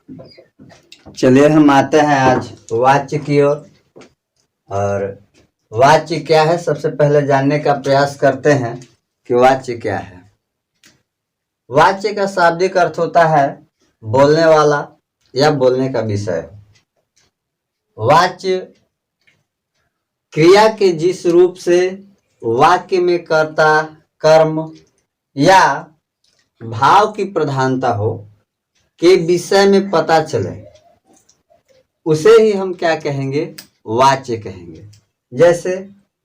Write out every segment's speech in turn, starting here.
चलिए हम आते हैं आज वाच्य की ओर। और वाच्य क्या है, सबसे पहले जानने का प्रयास करते हैं कि वाच्य क्या है। वाच्य का शाब्दिक अर्थ होता है बोलने वाला या बोलने का विषय। वाच्य क्रिया के जिस रूप से वाक्य में कर्ता, कर्म या भाव की प्रधानता हो के विषय में पता चले, उसे ही हम क्या कहेंगे, वाच्य कहेंगे। जैसे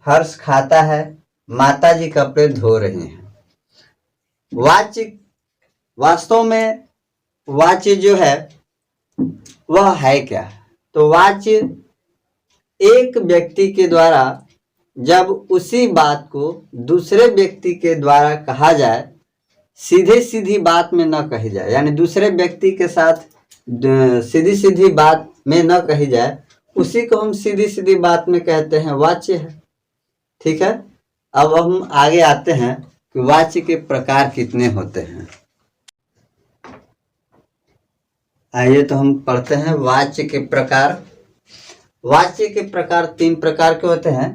हर्ष खाता है, माताजी कपड़े धो रही हैं। वाच्य वास्तव में वाच्य जो है वह है क्या? तो वाच्य एक व्यक्ति के द्वारा जब उसी बात को दूसरे व्यक्ति के द्वारा कहा जाए, सीधे सीधी बात में न कही जाए, यानी दूसरे व्यक्ति के साथ सीधी सीधी बात में न कही जाए, उसी को हम सीधी सीधी बात में कहते हैं वाच्य है। ठीक है, अब हम आगे आते हैं कि वाच्य के प्रकार कितने होते हैं। आइए तो हम पढ़ते हैं वाच्य के प्रकार। वाच्य के प्रकार 3 प्रकार के होते हैं।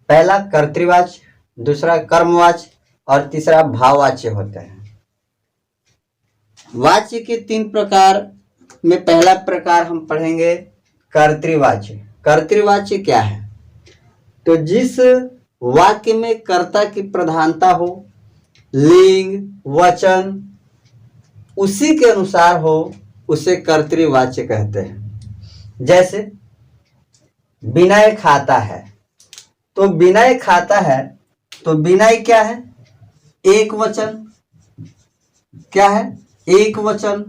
पहला कर्तृवाच्य, दूसरा कर्मवाच्य और तीसरा भाववाच्य होते हैं। वाच्य के 3 प्रकार में पहला प्रकार हम पढ़ेंगे कर्तृवाच्य। कर्तृवाच्य क्या है? तो जिस वाक्य में कर्ता की प्रधानता हो, लिंग वचन उसी के अनुसार हो, उसे कर्तृवाच्य कहते हैं। जैसे विनय खाता है, तो विनय खाता है तो विनय क्या है? एक वचन। क्या है? एक वचन।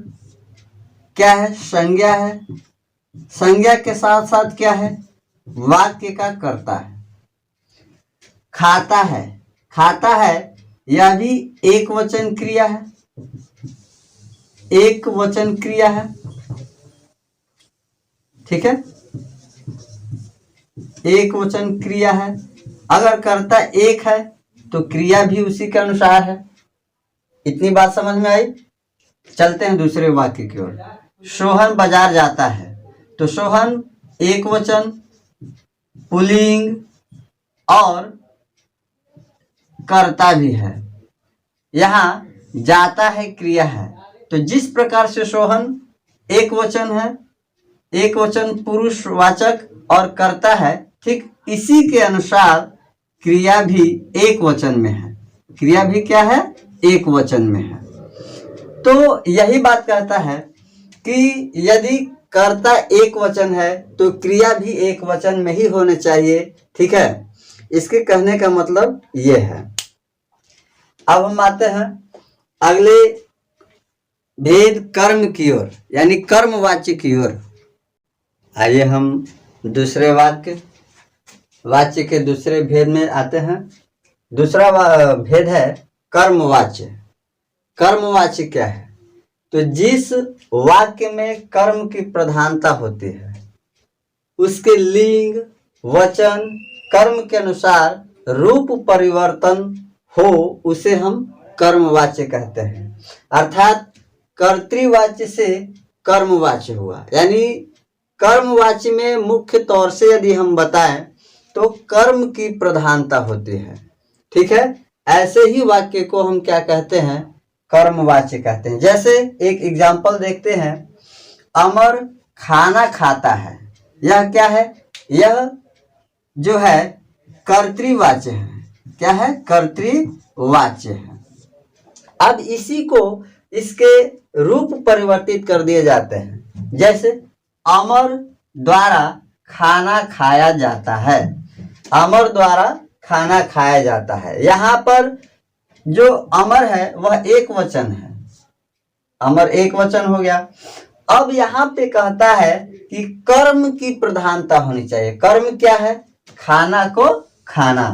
क्या है? संज्ञा है। संज्ञा के साथ साथ क्या है? वाक्य का कर्ता है। खाता है, खाता है यह भी एक वचन क्रिया है। एक वचन क्रिया है। ठीक है, एक वचन क्रिया है। अगर कर्ता एक है तो क्रिया भी उसी के अनुसार है। इतनी बात समझ में आई? चलते हैं दूसरे वाक्य की ओर। सोहन बाजार जाता है, तो सोहन एक वचन, पुल्लिंग और कर्ता भी है। यहाँ जाता है क्रिया है। तो जिस प्रकार से सोहन एक वचन है, एक वचन पुरुषवाचक और कर्ता है, ठीक इसी के अनुसार क्रिया भी एक वचन में है। क्रिया भी क्या है? एक वचन में है। तो यही बात कहता है कि यदि कर्ता एक वचन है तो क्रिया भी एक वचन में ही होने चाहिए। ठीक है, इसके कहने का मतलब ये है। अब हम आते हैं अगले भेद कर्म की ओर, यानी कर्मवाच्य की ओर। आइए हम दूसरे वाच्य के दूसरे भेद में आते हैं। दूसरा भेद है कर्मवाच्य। कर्मवाच्य क्या है? तो जिस वाक्य में कर्म की प्रधानता होती है, उसके लिंग वचन कर्म के अनुसार रूप परिवर्तन हो, उसे हम कर्मवाच्य कहते हैं। अर्थात कर्तृवाच्य से कर्मवाच्य हुआ। यानी कर्मवाच्य में मुख्य तौर से यदि हम बताएं तो कर्म की प्रधानता होती है। ठीक है, ऐसे ही वाक्य को हम क्या कहते हैं? कर्मवाच्य कहते हैं। जैसे एक एग्जाम्पल देखते हैं, अमर खाना खाता है। यह क्या है? यह जो है कर्तृवाच्य है। क्या है? कर्तृवाच्य है। अब इसी को इसके रूप परिवर्तित कर दिए जाते हैं। जैसे अमर द्वारा खाना खाया जाता है। अमर द्वारा खाना खाया जाता है। यहाँ पर जो अमर है वह एक वचन है। अमर एक वचन हो गया। अब यहाँ पे कहता है कि कर्म की प्रधानता होनी चाहिए। कर्म क्या है? खाना को खाना।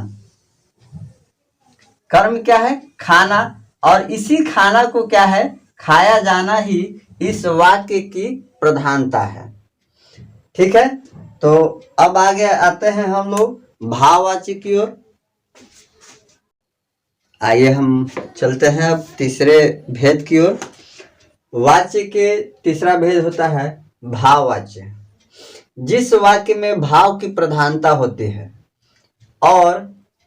कर्म क्या है? खाना। और इसी खाना को क्या है? खाया जाना ही इस वाक्य की प्रधानता है। ठीक है, तो अब आगे आते हैं हम लोग भाववाच्य की ओर। आइए हम चलते हैं अब तीसरे भेद की ओर। वाच्य के तीसरा भेद होता है भाववाच्य। जिस वाक्य में भाव की प्रधानता होती है और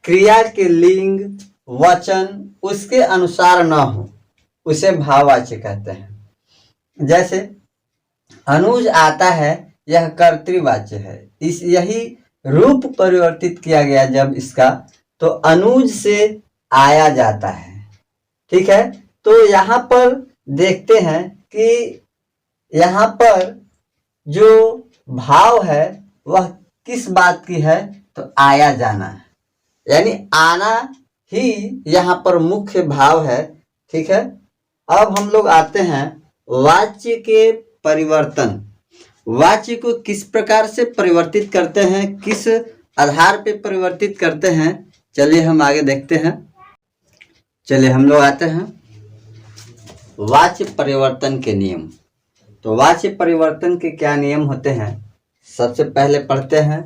क्रिया के लिंग वचन उसके अनुसार न हो उसे भाववाच्य कहते हैं। जैसे अनुज आता है, यह कर्तृवाच्य है। यही रूप परिवर्तित किया गया जब इसका, तो अनुज से आया जाता है। ठीक है, तो यहाँ पर देखते हैं कि यहाँ पर जो भाव है वह किस बात की है, तो आया जाना है, यानी आना ही यहाँ पर मुख्य भाव है। ठीक है, अब हम लोग आते हैं वाच्य के परिवर्तन। वाच्य को किस प्रकार से परिवर्तित करते हैं, किस आधार पे परिवर्तित करते हैं, चलिए हम आगे देखते हैं। चलिए हम लोग आते हैं वाच्य परिवर्तन के नियम। तो वाच्य परिवर्तन के क्या नियम होते हैं, सबसे पहले पढ़ते हैं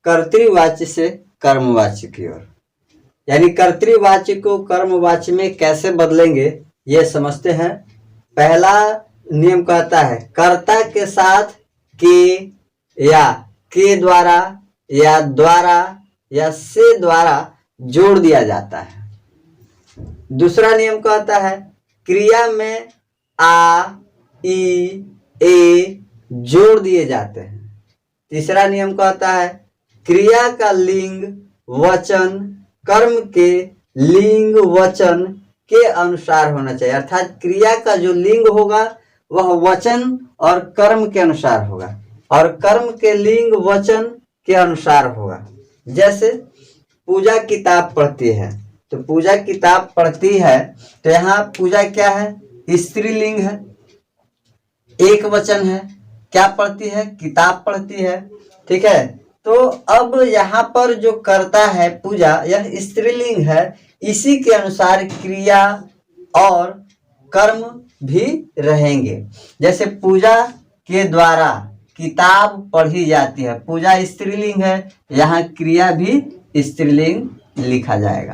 कर्तृवाच्य से कर्मवाच्य की ओर। यानी कर्तृवाच्य को कर्मवाच्य में कैसे बदलेंगे ये समझते हैं। पहला नियम कहता है कर्ता के साथ के या के द्वारा या से द्वारा जोड़ दिया जाता है। दूसरा नियम कहता है क्रिया में आ, ई, ए जोड़ दिए जाते हैं। तीसरा नियम कहता है क्रिया का लिंग वचन कर्म के लिंग वचन के अनुसार होना चाहिए, अर्थात क्रिया का जो लिंग होगा वह वचन और कर्म के अनुसार होगा और कर्म के लिंग वचन के अनुसार होगा। जैसे पूजा किताब पढ़ती है, तो पूजा किताब पढ़ती है, तो यहाँ पूजा क्या है, स्त्रीलिंग है, एक वचन है। क्या पढ़ती है, किताब पढ़ती है। ठीक है, तो अब यहाँ पर जो करता है पूजा, यह स्त्रीलिंग है, इसी के अनुसार क्रिया और कर्म भी रहेंगे। जैसे पूजा के द्वारा किताब पढ़ी जाती है, पूजा स्त्रीलिंग है, यहाँ क्रिया भी स्त्रीलिंग लिखा जाएगा।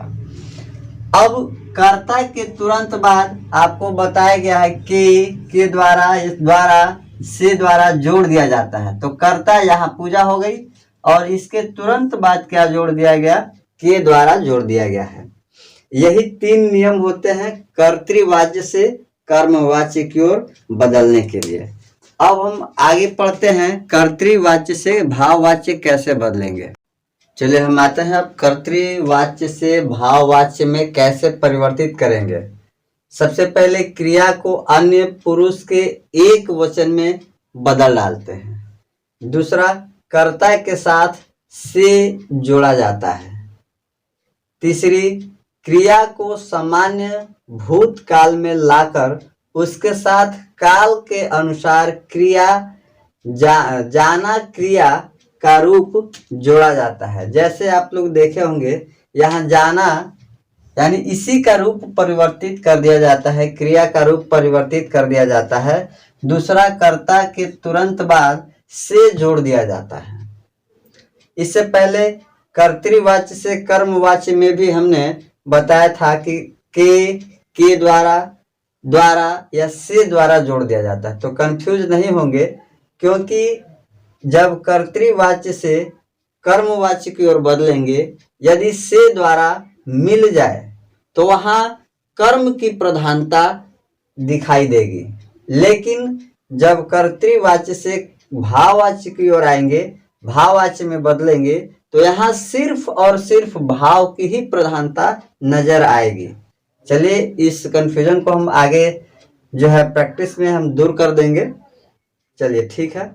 अब कर्ता के तुरंत बाद आपको बताया गया है के द्वारा, इस द्वारा, से द्वारा जोड़ दिया जाता है। तो कर्ता यहाँ पूजा हो गई और इसके तुरंत बाद क्या जोड़ दिया गया, के द्वारा जोड़ दिया गया है। यही तीन नियम होते हैं कर्तृवाच्य से कर्मवाच्य की ओर बदलने के लिए। अब हम आगे पढ़ते हैं कर्तृवाच्य से भाववाच्य कैसे बदलेंगे। चलिए हम आते हैं अब कर्तृवाच्य से भाववाच्य में कैसे परिवर्तित करेंगे। सबसे पहले क्रिया को अन्य पुरुष के एक वचन में बदल डालते हैं। दूसरा, कर्ता के साथ से जोड़ा जाता है। तीसरी, क्रिया को सामान्य भूतकाल में लाकर उसके साथ काल के अनुसार क्रिया जाना क्रिया का रूप जोड़ा जाता है। जैसे आप लोग देखे होंगे, यहाँ जाना यानी इसी का रूप परिवर्तित कर दिया जाता है, क्रिया का रूप परिवर्तित कर दिया जाता है। दूसरा, कर्ता के तुरंत बाद से जोड़ दिया जाता है। इससे पहले कर्तृवाच्य से कर्मवाच्य में भी हमने बताया था कि के द्वारा या से द्वारा जोड़ दिया जाता है। तो कंफ्यूज नहीं होंगे, क्योंकि जब कर्तृवाच्य से कर्मवाच्य की ओर बदलेंगे, यदि से द्वारा मिल जाए तो वहां कर्म की प्रधानता दिखाई देगी। लेकिन जब कर्तृवाच्य से भाववाच्य की ओर आएंगे, भाववाच्य में बदलेंगे, तो यहाँ सिर्फ और सिर्फ भाव की ही प्रधानता नजर आएगी। चलिए इस कंफ्यूजन को हम आगे जो है प्रैक्टिस में हम दूर कर देंगे। चलिए ठीक है।